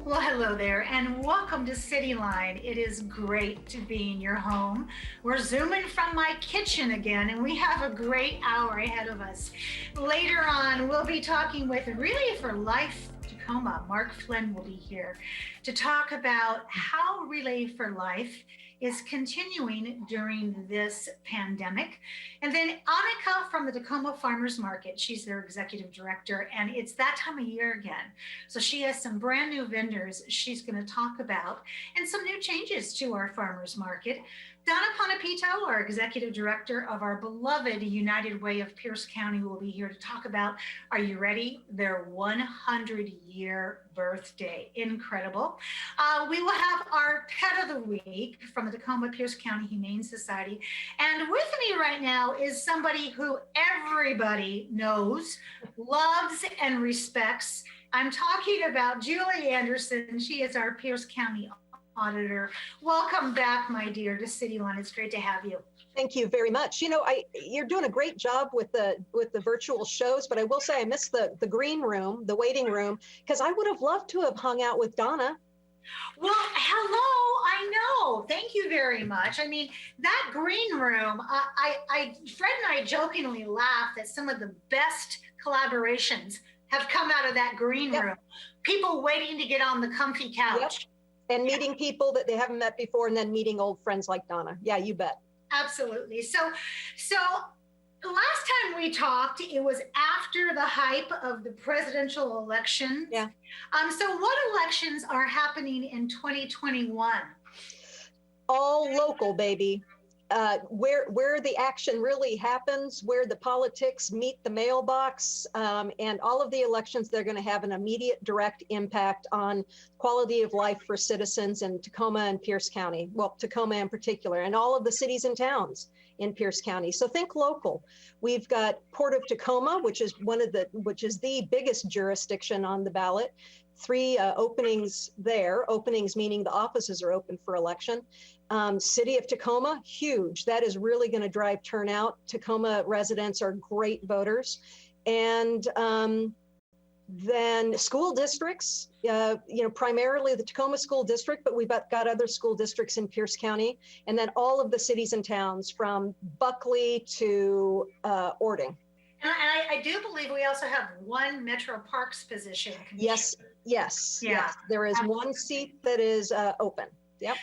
Well, hello there, and welcome to Cityline. It is great to be in your home. We're zooming from my kitchen again, and we have a great hour ahead of us. Later on, we'll be talking with Relay for Life Tacoma. Mark Flynn will be here to talk about how Relay for Life is continuing during this pandemic. And then Annika from the Tacoma Farmers Market, she's their executive director, and it's that time of year again. So she has some brand new vendors she's going to talk about and some new changes to our farmers market. Donna Panapito, our executive director of our beloved United Way of Pierce County, will be here to talk about, are you ready? Their 100-year birthday. Incredible. We will have our pet of the week from the Tacoma Pierce County Humane Society. And with me right now is somebody who everybody knows, loves, and respects. I'm talking about Julie Anderson. She is our Pierce County Auditor. Welcome back, my dear, to Cityline. It's great to have you. Thank you very much. You know, you're doing a great job with the virtual shows, but I will say I missed the green room, the waiting room, because I would have loved to have hung out with Donna. Well, hello, I know. Thank you very much. I mean, that green room, Fred and I jokingly laugh that some of the best collaborations have come out of that green room. People waiting to get on the comfy couch. Yep. And meeting people that they haven't met before, and then meeting old friends like Donna. Yeah, you bet. Absolutely. So the last time we talked, it was after the hype of the presidential election. Yeah. So what elections are happening in 2021? All local, baby. Where the action really happens, where the politics meet the mailbox, and all of the elections, they're going to have an immediate direct impact on quality of life for citizens in Tacoma and Pierce County. Well, Tacoma in particular, and all of the cities and towns in Pierce County. So think local. We've got Port of Tacoma, which is the biggest jurisdiction on the ballot. 3 openings there, openings meaning the offices are open for election. City of Tacoma, huge. That is really going to drive turnout. Tacoma residents are great voters. And then school districts, primarily the Tacoma School District, but we've got other school districts in Pierce County. And then all of the cities and towns from Buckley to Ording. And I do believe we also have one Metro Parks position. Yes. There is one seat that is open. Yep.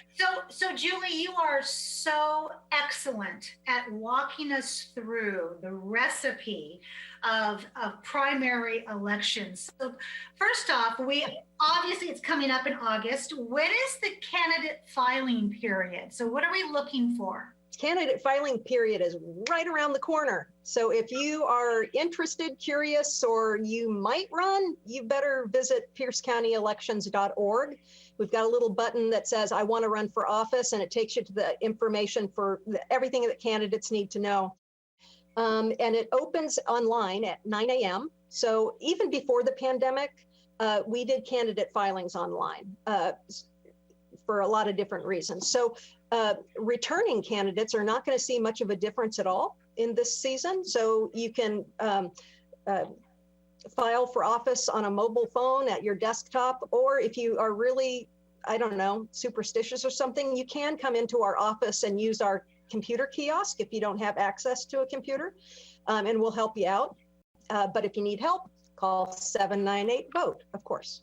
So Julie, you are so excellent at walking us through the recipe of primary elections. So first off, obviously it's coming up in August. When is the candidate filing period? So what are we looking for? Candidate filing period is right around the corner. So if you are interested, curious, or you might run, you better visit piercecounty.elections.org. We've got a little button that says, I want to run for office, and it takes you to the information for everything that candidates need to know. And it opens online at 9 a.m. So even before the pandemic, we did candidate filings online for a lot of different reasons. So returning candidates are not going to see much of a difference at all in this season. So you can file for office on a mobile phone at your desktop, or if you are really, superstitious or something, you can come into our office and use our computer kiosk if you don't have access to a computer, and we'll help you out. But if you need help, call 798-VOTE, of course.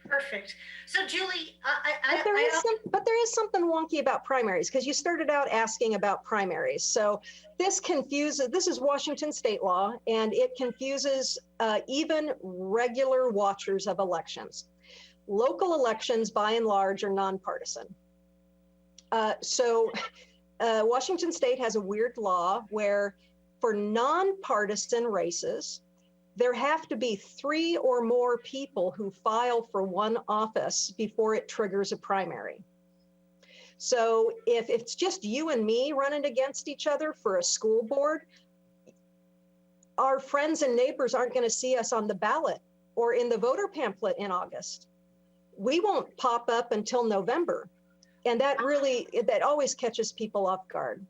Perfect. So Julie, but there is something wonky about primaries, because you started out asking about primaries. So this is Washington state law, and it confuses even regular watchers of elections. Local elections, by and large, are nonpartisan. Washington state has a weird law where for nonpartisan races, there have to be 3 or more people who file for one office before it triggers a primary. So if it's just you and me running against each other for a school board, our friends and neighbors aren't going to see us on the ballot or in the voter pamphlet in August. We won't pop up until November. And that always catches people off guard.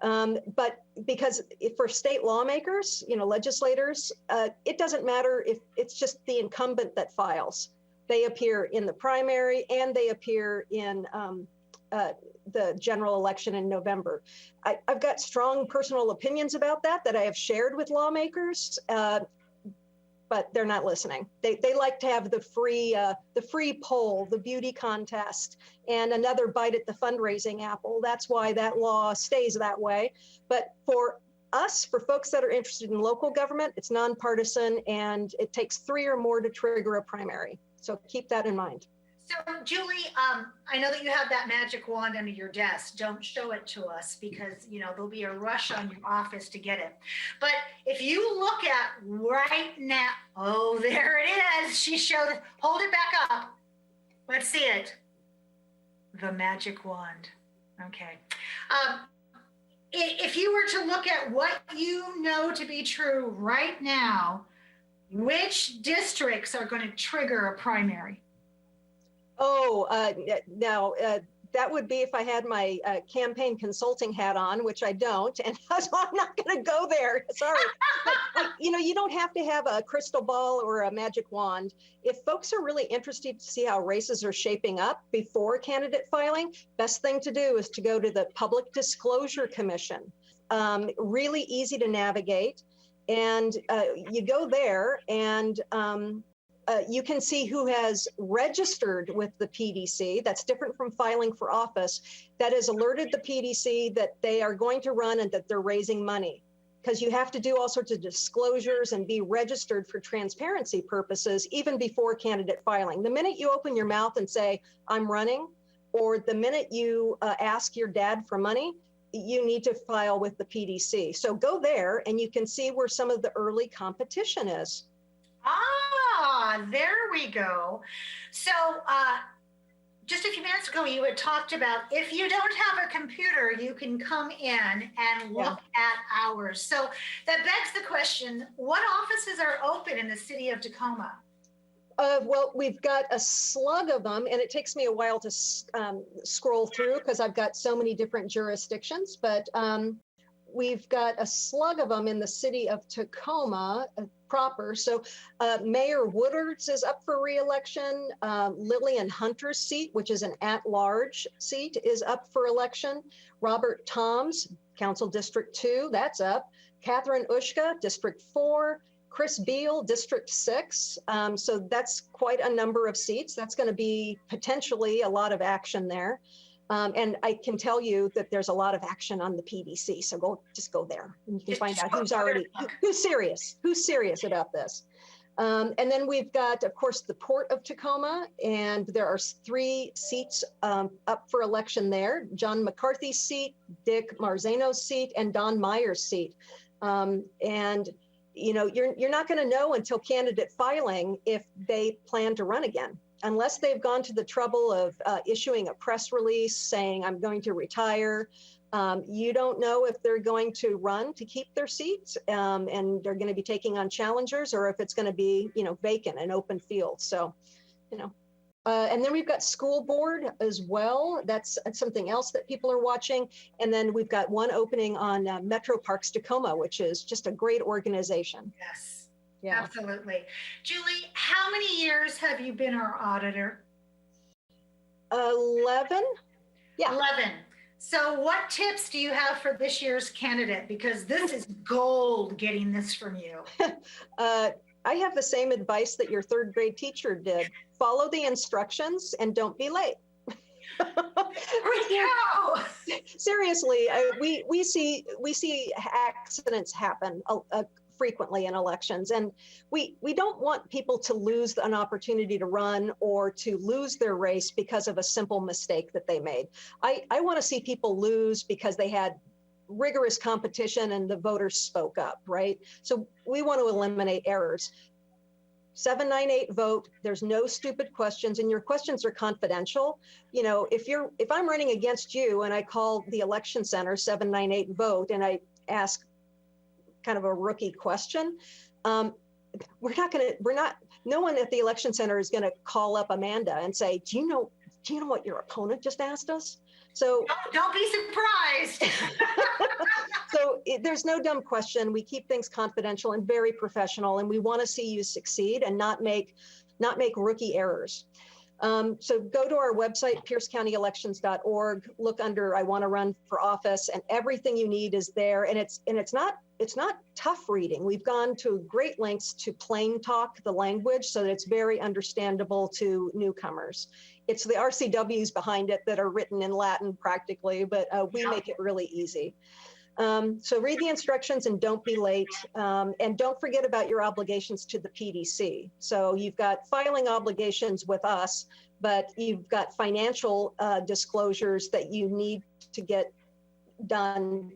But because for state lawmakers, legislators, it doesn't matter if it's just the incumbent that files. They appear in the primary and they appear in the general election in November. I've got strong personal opinions about that I have shared with lawmakers, but they're not listening. They like to have the free poll, the beauty contest, and another bite at the fundraising apple. That's why that law stays that way. But for us, for folks that are interested in local government, it's nonpartisan, and it takes 3 or more to trigger a primary. So keep that in mind. So Julie, I know that you have that magic wand under your desk. Don't show it to us because, there'll be a rush on your office to get it. But if you look at right now, oh, there it is. She showed it. Hold it back up. Let's see it. The magic wand. Okay. If you were to look at what you know to be true right now, which districts are going to trigger a primary? Now that would be if I had my campaign consulting hat on, which I don't, and so I'm not going to go there. Sorry, but, you don't have to have a crystal ball or a magic wand. If folks are really interested to see how races are shaping up before candidate filing, best thing to do is to go to the Public Disclosure Commission. Really easy to navigate, and you go there and. You can see who has registered with the PDC. That's different from filing for office. That has alerted the PDC that they are going to run and that they're raising money, because you have to do all sorts of disclosures and be registered for transparency purposes even before candidate filing. The minute you open your mouth and say, I'm running, or the minute you ask your dad for money, you need to file with the PDC. So go there and you can see where some of the early competition is. There we go. So just a few minutes ago, you had talked about if you don't have a computer, you can come in and look at ours. So that begs the question, what offices are open in the city of Tacoma? Well, we've got a slug of them, and it takes me a while to scroll through because I've got so many different jurisdictions, but we've got a slug of them in the city of Tacoma proper. So Mayor Woodard's is up for re-election. Lillian Hunter's seat, which is an at-large seat, is up for election. Robert Tom's, Council District 2, that's up. Catherine Ushka, District 4. Chris Beal, District 6. So that's quite a number of seats. That's going to be potentially a lot of action there. And I can tell you that there's a lot of action on the PDC. So just go there and you can find out who's serious about this. And then we've got, of course, the Port of Tacoma, and there are 3 seats up for election there. John McCarthy's seat, Dick Marzano's seat, and Don Meyer's seat. And you're not going to know until candidate filing if they plan to run again, unless they've gone to the trouble of issuing a press release saying, I'm going to retire. You don't know if they're going to run to keep their seats and they're going to be taking on challengers, or if it's going to be, vacant, an open field. So, and then we've got school board as well. That's something else that people are watching. And then we've got one opening on Metro Parks Tacoma, which is just a great organization. Yes, yeah, absolutely. Julie, how many years have you been our auditor? 11. Yeah. 11. So what tips do you have for this year's candidate? Because this is gold getting this from you. I have the same advice that your 3rd grade teacher did. Follow the instructions and don't be late. Seriously, we see accidents happen frequently in elections, and we don't want people to lose an opportunity to run or to lose their race because of a simple mistake that they made. I want to see people lose because they had rigorous competition and the voters spoke up, right? So we want to eliminate errors. 798 vote, there's no stupid questions, and your questions are confidential. If I'm running against you and I call the election center 798 vote and I ask kind of a rookie question, no one at the election center is going to call up Amanda and say, do you know what your opponent just asked us? So don't be surprised. So there's no dumb question. We keep things confidential and very professional, and we want to see you succeed and not make not make rookie errors. So go to our website, piercecountyelections.org, look under I want to run for office, and everything you need is there. And it's not tough reading. We've gone to great lengths to plain talk the language so that it's very understandable to newcomers. It's the RCWs behind it that are written in Latin practically, but we make it really easy. So read the instructions and don't be late. And don't forget about your obligations to the PDC. So you've got filing obligations with us, but you've got financial disclosures that you need to get done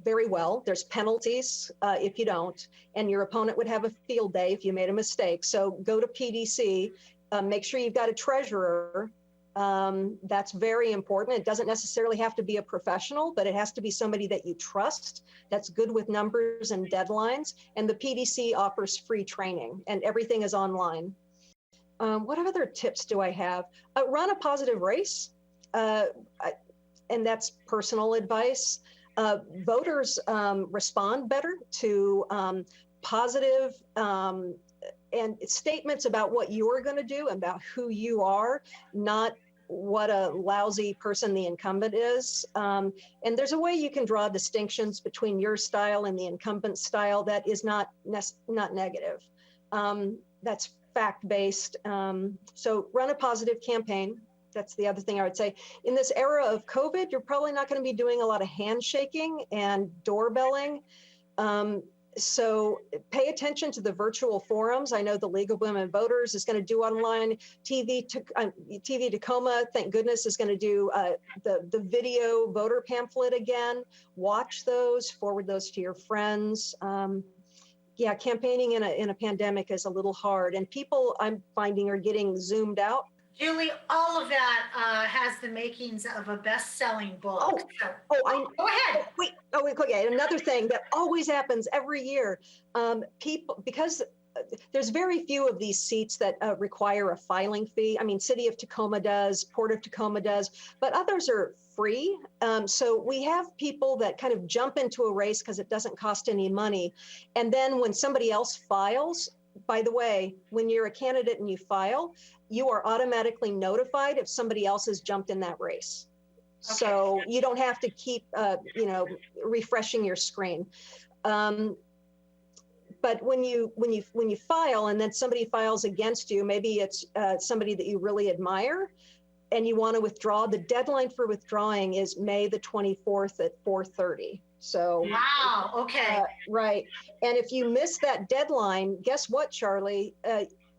very well. There's penalties if you don't, and your opponent would have a field day if you made a mistake. So go to PDC, make sure you've got a treasurer. That's very important. It doesn't necessarily have to be a professional, but it has to be somebody that you trust, that's good with numbers and deadlines. And the PDC offers free training and everything is online. What other tips do I have? Run a positive race. And that's personal advice. Voters respond better to positive and statements about what you're going to do, about who you are, not what a lousy person the incumbent is. And there's a way you can draw distinctions between your style and the incumbent style that is not negative. That's fact-based. So run a positive campaign. That's the other thing I would say. In this era of COVID, you're probably not going to be doing a lot of handshaking and doorbelling. So pay attention to the virtual forums. I know the League of Women Voters is going to do online. TV Tacoma, thank goodness, is going to do the video voter pamphlet again. Watch those, forward those to your friends. Yeah, campaigning in a pandemic is a little hard, and people I'm finding are getting zoomed out. Julie, all of that has the makings of a best-selling book. Go ahead. Wait, okay. Another thing that always happens every year, people, because there's very few of these seats that require a filing fee. I mean, City of Tacoma does, Port of Tacoma does, but others are free. So we have people that kind of jump into a race because it doesn't cost any money. And then when somebody else files, by the way, when you're a candidate and you file, you are automatically notified if somebody else has jumped in that race. Okay. So you don't have to keep, refreshing your screen. But when you file and then somebody files against you, maybe it's somebody that you really admire, and you want to withdraw, the deadline for withdrawing is May the 24th at 4:30. So wow, okay, right. And if you miss that deadline, guess what, Charlie?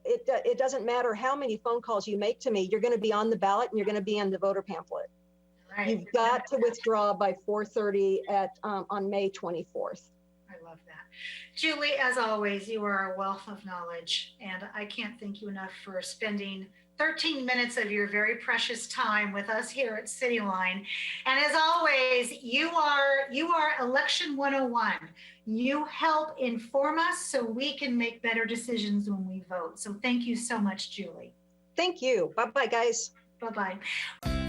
It doesn't matter how many phone calls you make to me, you're going to be on the ballot and you're going to be in the voter pamphlet. Right. You've got to withdraw by 4:30 on May 24th. I love that. Julie, as always, you are a wealth of knowledge, and I can't thank you enough for spending 13 minutes of your very precious time with us here at Cityline. And as always, you are Election 101. You help inform us so we can make better decisions when we vote. So thank you so much, Julie. Thank you. Bye-bye, guys. Bye-bye.